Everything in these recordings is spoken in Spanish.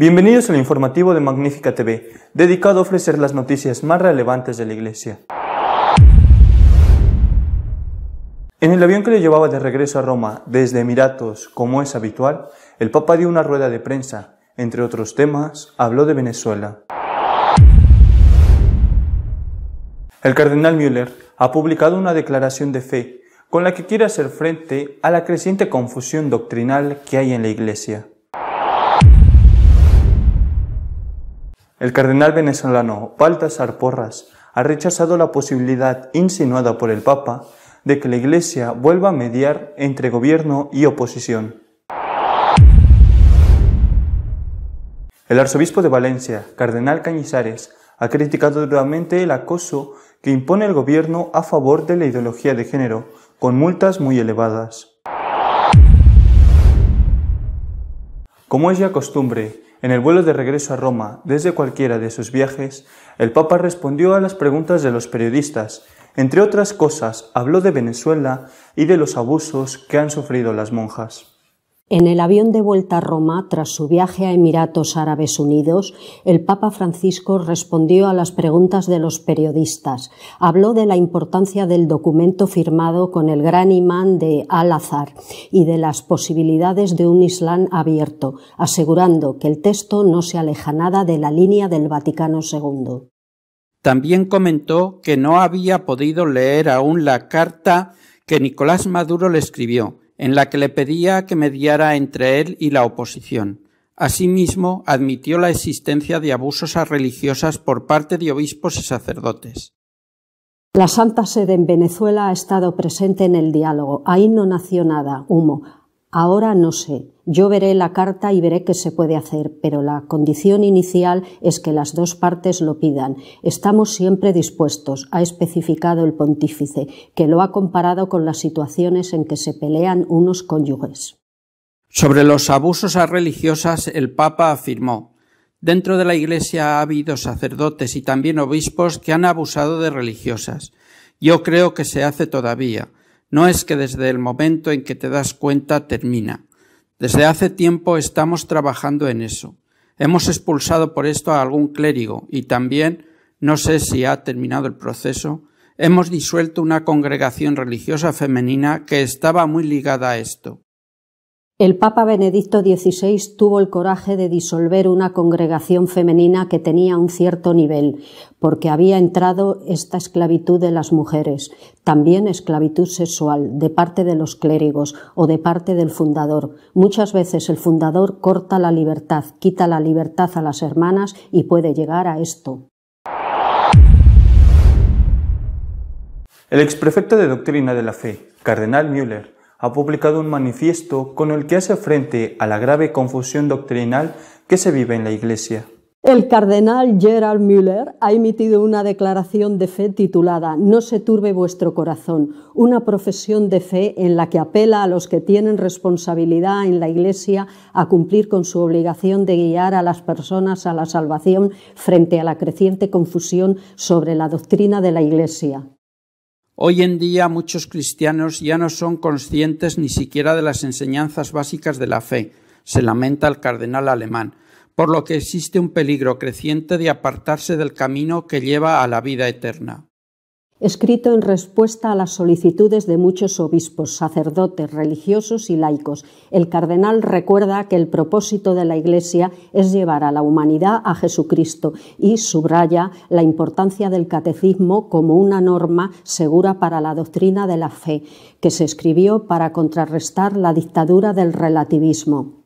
Bienvenidos al informativo de Magnífica TV, dedicado a ofrecer las noticias más relevantes de la Iglesia. En el avión que le llevaba de regreso a Roma desde Emiratos, como es habitual, el Papa dio una rueda de prensa. Entre otros temas, habló de Venezuela. El cardenal Müller ha publicado una declaración de fe con la que quiere hacer frente a la creciente confusión doctrinal que hay en la Iglesia. El cardenal venezolano Baltasar Porras ha rechazado la posibilidad insinuada por el Papa de que la Iglesia vuelva a mediar entre gobierno y oposición. El arzobispo de Valencia, cardenal Cañizares, ha criticado duramente el acoso que impone el gobierno a favor de la ideología de género, con multas muy elevadas. Como es ya costumbre, en el vuelo de regreso a Roma, desde cualquiera de sus viajes, el Papa respondió a las preguntas de los periodistas. Entre otras cosas, habló de Venezuela y de los abusos que han sufrido las monjas. En el avión de vuelta a Roma, tras su viaje a Emiratos Árabes Unidos, el Papa Francisco respondió a las preguntas de los periodistas. Habló de la importancia del documento firmado con el gran imán de Al-Azhar y de las posibilidades de un Islam abierto, asegurando que el texto no se aleja nada de la línea del Vaticano II. También comentó que no había podido leer aún la carta que Nicolás Maduro le escribió, en la que le pedía que mediara entre él y la oposición. Asimismo, admitió la existencia de abusos a religiosas por parte de obispos y sacerdotes. La Santa Sede en Venezuela ha estado presente en el diálogo. Ahí no nació nada, humo. Ahora no sé. Yo veré la carta y veré qué se puede hacer, pero la condición inicial es que las dos partes lo pidan. Estamos siempre dispuestos, ha especificado el pontífice, que lo ha comparado con las situaciones en que se pelean unos cónyuges. Sobre los abusos a religiosas, el Papa afirmó: dentro de la Iglesia ha habido sacerdotes y también obispos que han abusado de religiosas. Yo creo que se hace todavía. No es que desde el momento en que te das cuenta termina. Desde hace tiempo estamos trabajando en eso. Hemos expulsado por esto a algún clérigo y también, no sé si ha terminado el proceso, hemos disuelto una congregación religiosa femenina que estaba muy ligada a esto. El Papa Benedicto XVI tuvo el coraje de disolver una congregación femenina que tenía un cierto nivel, porque había entrado esta esclavitud de las mujeres, también esclavitud sexual, de parte de los clérigos o de parte del fundador. Muchas veces el fundador corta la libertad, quita la libertad a las hermanas y puede llegar a esto. El exprefecto de Doctrina de la Fe, cardenal Müller, ha publicado un manifiesto con el que hace frente a la grave confusión doctrinal que se vive en la Iglesia. El cardenal Gerald Müller ha emitido una declaración de fe titulada «No se turbe vuestro corazón», una profesión de fe en la que apela a los que tienen responsabilidad en la Iglesia a cumplir con su obligación de guiar a las personas a la salvación frente a la creciente confusión sobre la doctrina de la Iglesia. Hoy en día muchos cristianos ya no son conscientes ni siquiera de las enseñanzas básicas de la fe, se lamenta el cardenal alemán, por lo que existe un peligro creciente de apartarse del camino que lleva a la vida eterna. Escrito en respuesta a las solicitudes de muchos obispos, sacerdotes, religiosos y laicos, el cardenal recuerda que el propósito de la Iglesia es llevar a la humanidad a Jesucristo y subraya la importancia del catecismo como una norma segura para la doctrina de la fe, que se escribió para contrarrestar la dictadura del relativismo.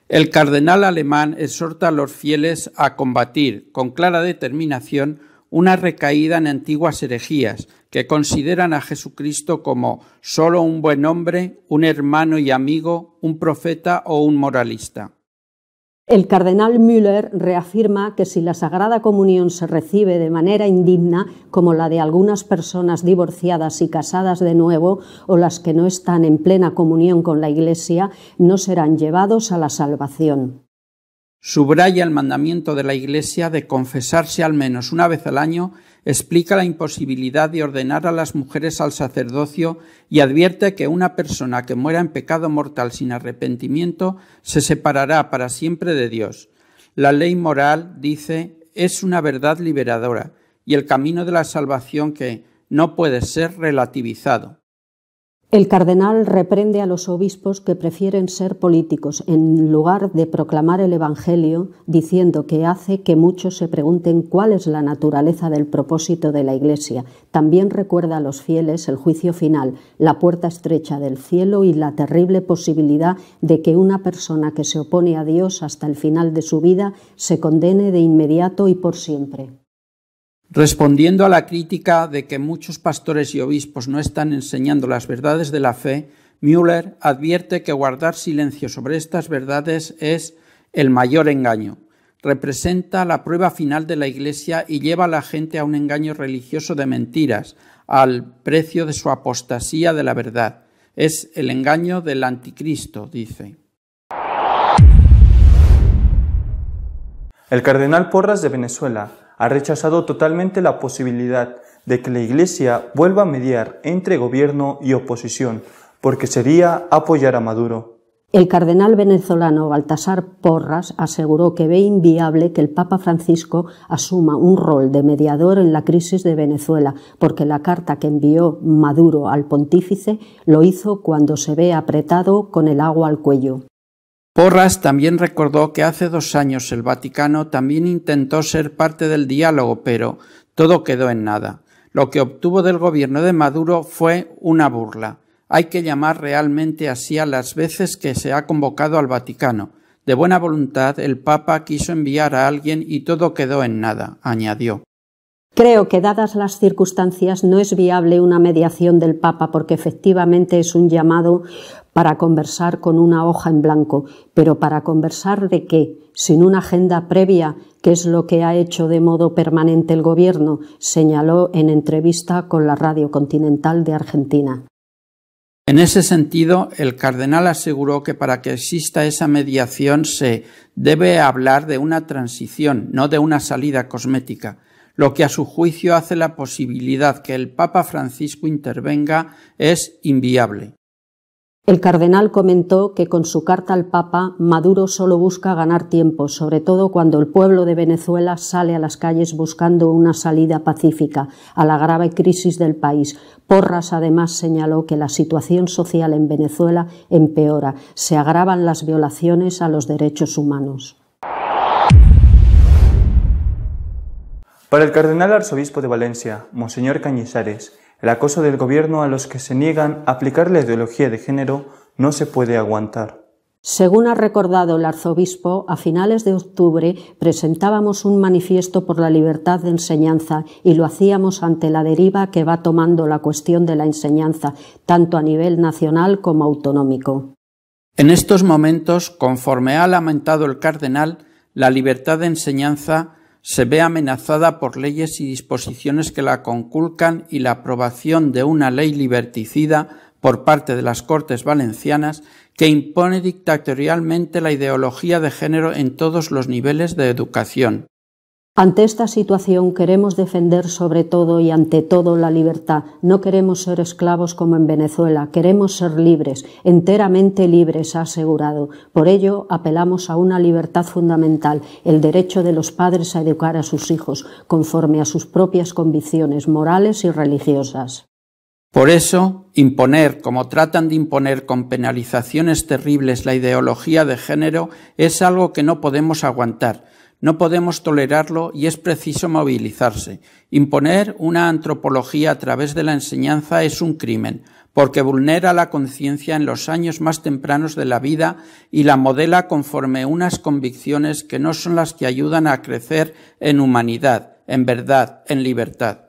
El cardenal alemán exhorta a los fieles a combatir con clara determinación una recaída en antiguas herejías que consideran a Jesucristo como solo un buen hombre, un hermano y amigo, un profeta o un moralista. El cardenal Müller reafirma que si la Sagrada Comunión se recibe de manera indigna, como la de algunas personas divorciadas y casadas de nuevo, o las que no están en plena comunión con la Iglesia, no serán llevados a la salvación. Subraya el mandamiento de la Iglesia de confesarse al menos una vez al año, explica la imposibilidad de ordenar a las mujeres al sacerdocio y advierte que una persona que muera en pecado mortal sin arrepentimiento se separará para siempre de Dios. La ley moral, dice, es una verdad liberadora y el camino de la salvación que no puede ser relativizado. El cardenal reprende a los obispos que prefieren ser políticos en lugar de proclamar el Evangelio, diciendo que hace que muchos se pregunten cuál es la naturaleza del propósito de la Iglesia. También recuerda a los fieles el juicio final, la puerta estrecha del cielo y la terrible posibilidad de que una persona que se opone a Dios hasta el final de su vida se condene de inmediato y por siempre. Respondiendo a la crítica de que muchos pastores y obispos no están enseñando las verdades de la fe, Müller advierte que guardar silencio sobre estas verdades es el mayor engaño. Representa la prueba final de la Iglesia y lleva a la gente a un engaño religioso de mentiras, al precio de su apostasía de la verdad. Es el engaño del anticristo, dice. El cardenal Porras de Venezuela ha rechazado totalmente la posibilidad de que la Iglesia vuelva a mediar entre gobierno y oposición, porque sería apoyar a Maduro. El cardenal venezolano Baltasar Porras aseguró que ve inviable que el Papa Francisco asuma un rol de mediador en la crisis de Venezuela, porque la carta que envió Maduro al pontífice lo hizo cuando se ve apretado con el agua al cuello. Porras también recordó que hace 2 años el Vaticano también intentó ser parte del diálogo, pero todo quedó en nada. Lo que obtuvo del gobierno de Maduro fue una burla. Hay que llamar realmente así a las veces que se ha convocado al Vaticano. De buena voluntad, el Papa quiso enviar a alguien y todo quedó en nada, añadió. Creo que, dadas las circunstancias, no es viable una mediación del Papa porque efectivamente es un llamado para conversar con una hoja en blanco. Pero ¿para conversar de qué? Sin una agenda previa, que es lo que ha hecho de modo permanente el Gobierno, señaló en entrevista con la Radio Continental de Argentina. En ese sentido, el cardenal aseguró que para que exista esa mediación se debe hablar de una transición, no de una salida cosmética. Lo que a su juicio hace la posibilidad que el Papa Francisco intervenga es inviable. El cardenal comentó que con su carta al Papa, Maduro solo busca ganar tiempo, sobre todo cuando el pueblo de Venezuela sale a las calles buscando una salida pacífica a la grave crisis del país. Porras además señaló que la situación social en Venezuela empeora, se agravan las violaciones a los derechos humanos. Para el cardenal arzobispo de Valencia, Monseñor Cañizares, el acoso del gobierno a los que se niegan a aplicar la ideología de género no se puede aguantar. Según ha recordado el arzobispo, a finales de octubre presentábamos un manifiesto por la libertad de enseñanza y lo hacíamos ante la deriva que va tomando la cuestión de la enseñanza, tanto a nivel nacional como autonómico. En estos momentos, conforme ha lamentado el cardenal, la libertad de enseñanza se ve amenazada por leyes y disposiciones que la conculcan y la aprobación de una ley liberticida por parte de las Cortes Valencianas que impone dictatorialmente la ideología de género en todos los niveles de educación. Ante esta situación queremos defender sobre todo y ante todo la libertad. No queremos ser esclavos como en Venezuela, queremos ser libres, enteramente libres, ha asegurado. Por ello apelamos a una libertad fundamental, el derecho de los padres a educar a sus hijos, conforme a sus propias convicciones morales y religiosas. Por eso, imponer, como tratan de imponer con penalizaciones terribles la ideología de género, es algo que no podemos aguantar. No podemos tolerarlo y es preciso movilizarse. Imponer una antropología a través de la enseñanza es un crimen, porque vulnera la conciencia en los años más tempranos de la vida y la modela conforme unas convicciones que no son las que ayudan a crecer en humanidad, en verdad, en libertad.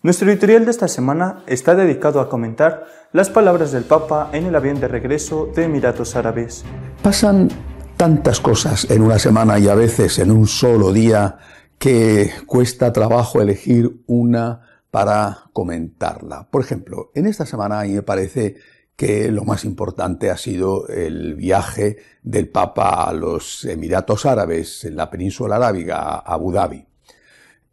Nuestro editorial de esta semana está dedicado a comentar las palabras del Papa en el avión de regreso de Emiratos Árabes. Pasan tantas cosas en una semana y a veces en un solo día que cuesta trabajo elegir una para comentarla. Por ejemplo, en esta semana a mí me parece que lo más importante ha sido el viaje del Papa a los Emiratos Árabes, en la península arábiga, a Abu Dhabi.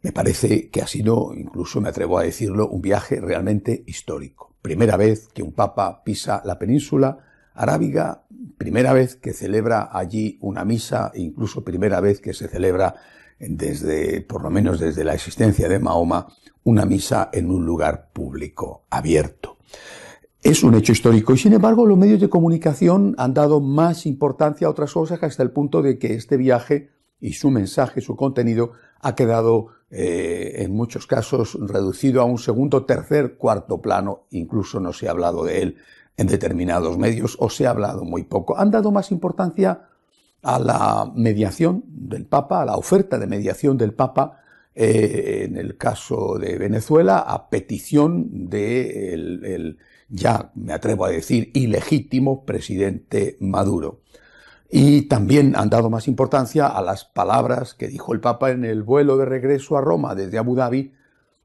Me parece que ha sido, incluso me atrevo a decirlo, un viaje realmente histórico. Primera vez que un papa pisa la península Arábiga, primera vez que celebra allí una misa, incluso primera vez que se celebra por lo menos desde la existencia de Mahoma, una misa en un lugar público, abierto. Es un hecho histórico y, sin embargo, los medios de comunicación han dado más importancia a otras cosas hasta el punto de que este viaje y su mensaje, su contenido, ha quedado en muchos casos reducido a un segundo, tercer, cuarto plano. Incluso no se ha hablado de él en determinados medios o se ha hablado muy poco. Han dado más importancia a la mediación del Papa, a la oferta de mediación del Papa, en el caso de Venezuela, a petición del ya me atrevo a decir, ilegítimo presidente Maduro. Y también han dado más importancia a las palabras que dijo el Papa en el vuelo de regreso a Roma desde Abu Dhabi,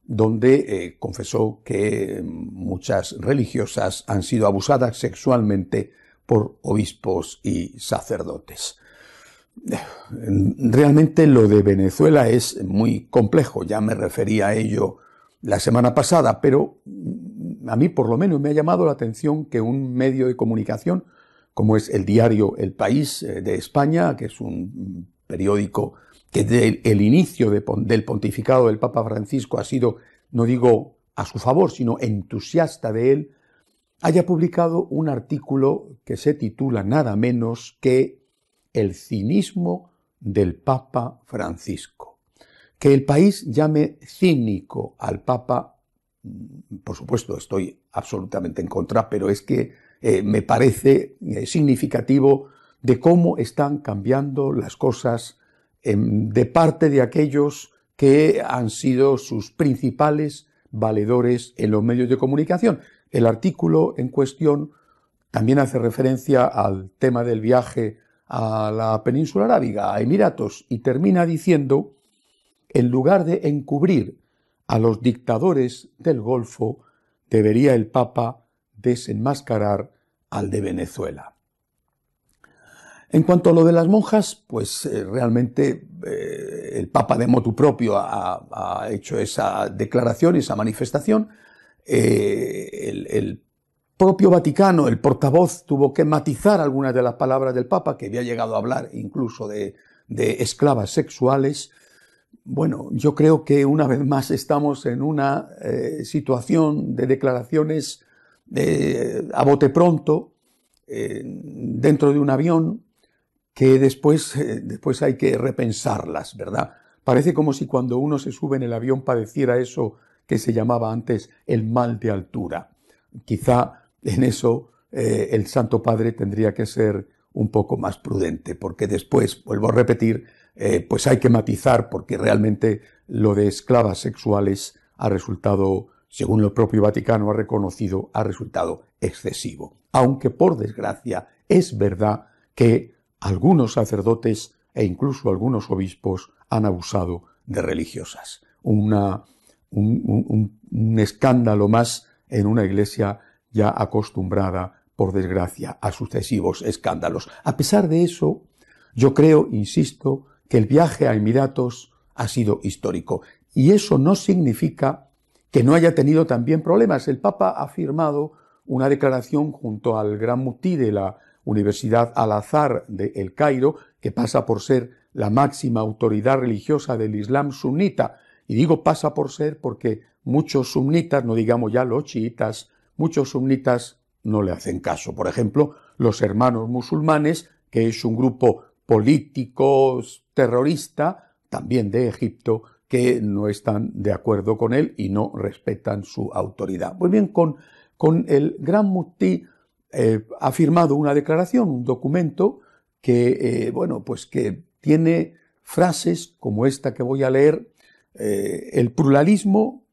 donde confesó que muchas religiosas han sido abusadas sexualmente por obispos y sacerdotes. Realmente lo de Venezuela es muy complejo, ya me refería a ello la semana pasada, pero a mí por lo menos me ha llamado la atención que un medio de comunicación, como es el diario El País de España, que es un periódico que desde el inicio del pontificado del Papa Francisco ha sido, no digo a su favor, sino entusiasta de él, haya publicado un artículo que se titula nada menos que El cinismo del Papa Francisco. Que El País llame cínico al Papa, por supuesto estoy absolutamente en contra, pero es que me parece significativo de cómo están cambiando las cosas de parte de aquellos que han sido sus principales valedores en los medios de comunicación. El artículo en cuestión también hace referencia al tema del viaje a la península arábiga, a Emiratos, y termina diciendo: en lugar de encubrir a los dictadores del Golfo, debería el Papa desenmascarar al de Venezuela. En cuanto a lo de las monjas, pues realmente el Papa de motu propio ha hecho esa declaración, esa manifestación. El propio Vaticano, el portavoz, tuvo que matizar algunas de las palabras del Papa, que había llegado a hablar incluso de esclavas sexuales. Bueno, yo creo que una vez más estamos en una situación de declaraciones a bote pronto, dentro de un avión, que después hay que repensarlas, ¿verdad? Parece como si cuando uno se sube en el avión padeciera eso que se llamaba antes el mal de altura. Quizá en eso el Santo Padre tendría que ser un poco más prudente, porque después, vuelvo a repetir, pues hay que matizar, porque realmente lo de esclavas sexuales ha resultado, según el propio Vaticano ha reconocido, ha resultado excesivo. Aunque, por desgracia, es verdad que algunos sacerdotes e incluso algunos obispos han abusado de religiosas. Un escándalo más en una iglesia ya acostumbrada, por desgracia, a sucesivos escándalos. A pesar de eso, yo creo, insisto, que el viaje a Emiratos ha sido histórico. Y eso no significa que no haya tenido también problemas. El Papa ha firmado una declaración junto al Gran Muftí de la Universidad Al-Azhar de El Cairo, que pasa por ser la máxima autoridad religiosa del Islam sunita. Y digo pasa por ser porque muchos sunitas, no digamos ya los chiitas, muchos sunitas no le hacen caso. Por ejemplo, los Hermanos Musulmanes, que es un grupo político terrorista, también de Egipto, que no están de acuerdo con él y no respetan su autoridad. Pues bien, con el Gran Muftí ha firmado una declaración, un documento que, pues que tiene frases como esta que voy a leer: el pluralismo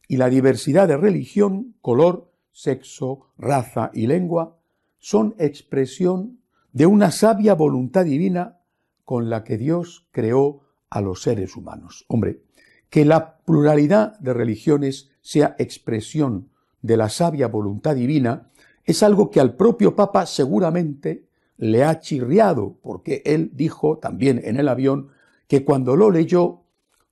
y la diversidad de religión, color, sexo, raza y lengua son expresión de una sabia voluntad divina con la que Dios creó a los seres humanos. Hombre, que la pluralidad de religiones sea expresión de la sabia voluntad divina es algo que al propio Papa seguramente le ha chirriado, porque él dijo también en el avión que cuando lo leyó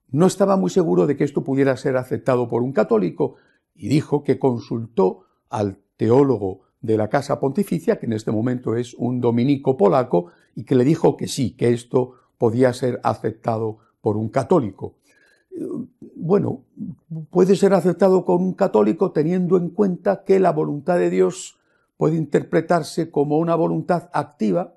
no estaba muy seguro de que esto pudiera ser aceptado por un católico, y dijo que consultó al teólogo de la Casa Pontificia, que en este momento es un dominico polaco, y que le dijo que sí, que esto podía ser aceptado por un católico. Bueno, puede ser aceptado por un católico teniendo en cuenta que la voluntad de Dios puede interpretarse como una voluntad activa,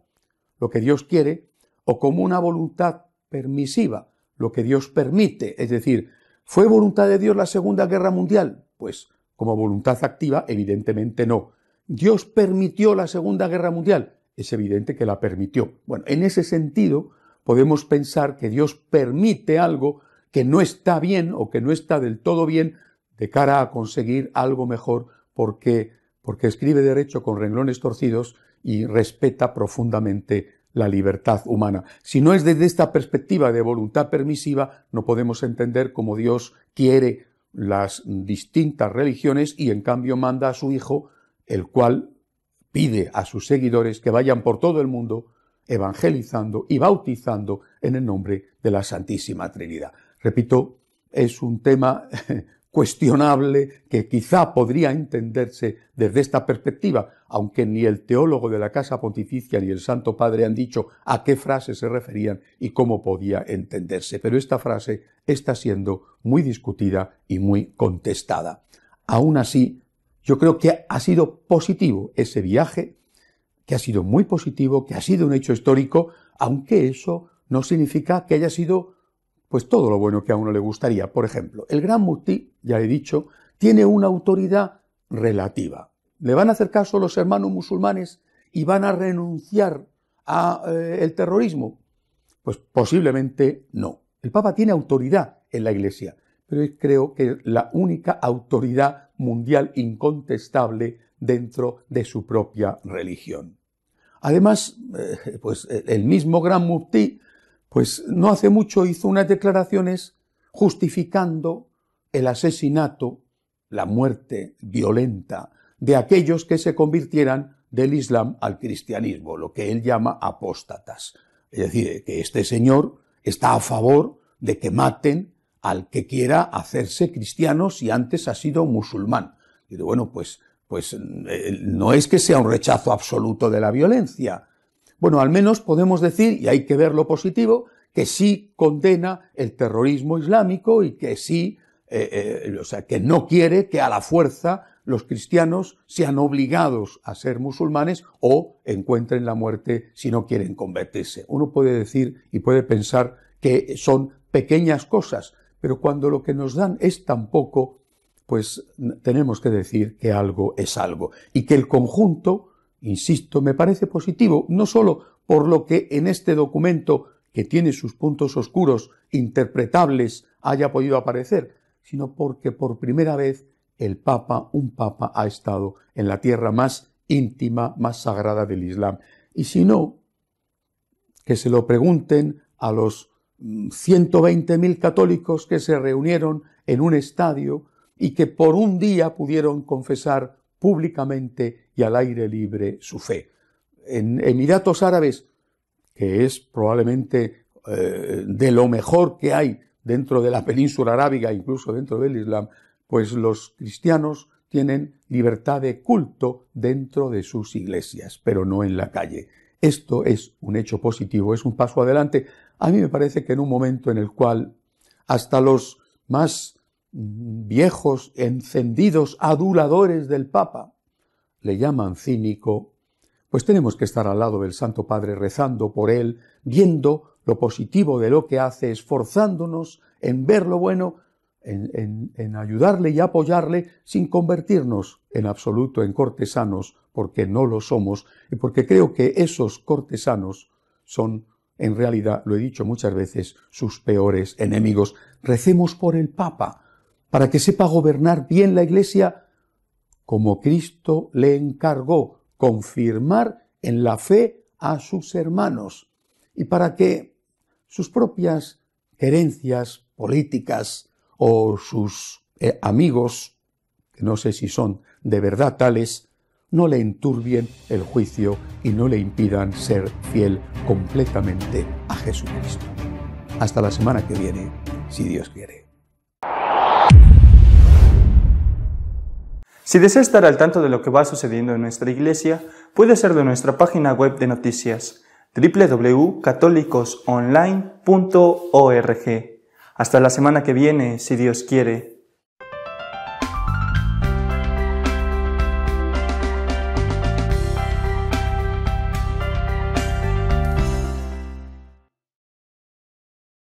lo que Dios quiere, o como una voluntad permisiva, lo que Dios permite. Es decir, ¿fue voluntad de Dios la Segunda Guerra Mundial? Pues como voluntad activa, evidentemente no. ¿Dios permitió la Segunda Guerra Mundial? Es evidente que la permitió. Bueno, en ese sentido podemos pensar que Dios permite algo que no está bien o que no está del todo bien de cara a conseguir algo mejor porque escribe derecho con renglones torcidos y respeta profundamente la libertad humana. Si no es desde esta perspectiva de voluntad permisiva, no podemos entender cómo Dios quiere las distintas religiones y en cambio manda a su Hijo, el cual pide a sus seguidores que vayan por todo el mundo evangelizando y bautizando en el nombre de la Santísima Trinidad. Repito, es un tema cuestionable que quizá podría entenderse desde esta perspectiva, aunque ni el teólogo de la Casa Pontificia ni el Santo Padre han dicho a qué frase se referían y cómo podía entenderse. Pero esta frase está siendo muy discutida y muy contestada. Aún así, yo creo que ha sido positivo ese viaje, que ha sido muy positivo, que ha sido un hecho histórico, aunque eso no significa que haya sido pues todo lo bueno que a uno le gustaría. Por ejemplo, el Gran Muftí, ya he dicho, tiene una autoridad relativa. ¿Le van a hacer caso los hermanos musulmanes y van a renunciar al terrorismo? Pues posiblemente no. El Papa tiene autoridad en la Iglesia, pero creo que es la única autoridad mundial incontestable dentro de su propia religión. Además, pues el mismo Gran Muftí, pues no hace mucho hizo unas declaraciones justificando el asesinato, la muerte violenta de aquellos que se convirtieran del Islam al cristianismo, lo que él llama apóstatas. Es decir, que este señor está a favor de que maten al que quiera hacerse cristiano si antes ha sido musulmán. Y bueno, pues no es que sea un rechazo absoluto de la violencia. Bueno, al menos podemos decir, y hay que ver lo positivo, que sí condena el terrorismo islámico y que sí, que no quiere que a la fuerza los cristianos sean obligados a ser musulmanes o encuentren la muerte si no quieren convertirse. Uno puede decir y puede pensar que son pequeñas cosas, pero cuando lo que nos dan es tan poco, pues tenemos que decir que algo es algo y que el conjunto, insisto, me parece positivo, no solo por lo que en este documento, que tiene sus puntos oscuros, interpretables, haya podido aparecer, sino porque por primera vez un papa ha estado en la tierra más íntima, más sagrada del Islam. Y si no, que se lo pregunten a los 120.000 católicos que se reunieron en un estadio y que por un día pudieron confesar públicamente y al aire libre su fe. En Emiratos Árabes, que es probablemente de lo mejor que hay dentro de la península arábiga, incluso dentro del Islam, pues los cristianos tienen libertad de culto dentro de sus iglesias, pero no en la calle. Esto es un hecho positivo, es un paso adelante. A mí me parece que en un momento en el cual hasta los más viejos, encendidos aduladores del Papa le llaman cínico, pues tenemos que estar al lado del Santo Padre rezando por él, viendo lo positivo de lo que hace, esforzándonos en ver lo bueno, en ayudarle y apoyarle sin convertirnos en absoluto en cortesanos, porque no lo somos y porque creo que esos cortesanos son, en realidad, lo he dicho muchas veces, sus peores enemigos. Recemos por el Papa, para que sepa gobernar bien la Iglesia como Cristo le encargó, confirmar en la fe a sus hermanos, y para que sus propias querencias políticas o sus amigos, que no sé si son de verdad tales, no le enturbien el juicio y no le impidan ser fiel completamente a Jesucristo. Hasta la semana que viene, si Dios quiere. Si desea estar al tanto de lo que va sucediendo en nuestra iglesia, puede hacerlo en nuestra página web de noticias www.católicosonline.org. Hasta la semana que viene, si Dios quiere.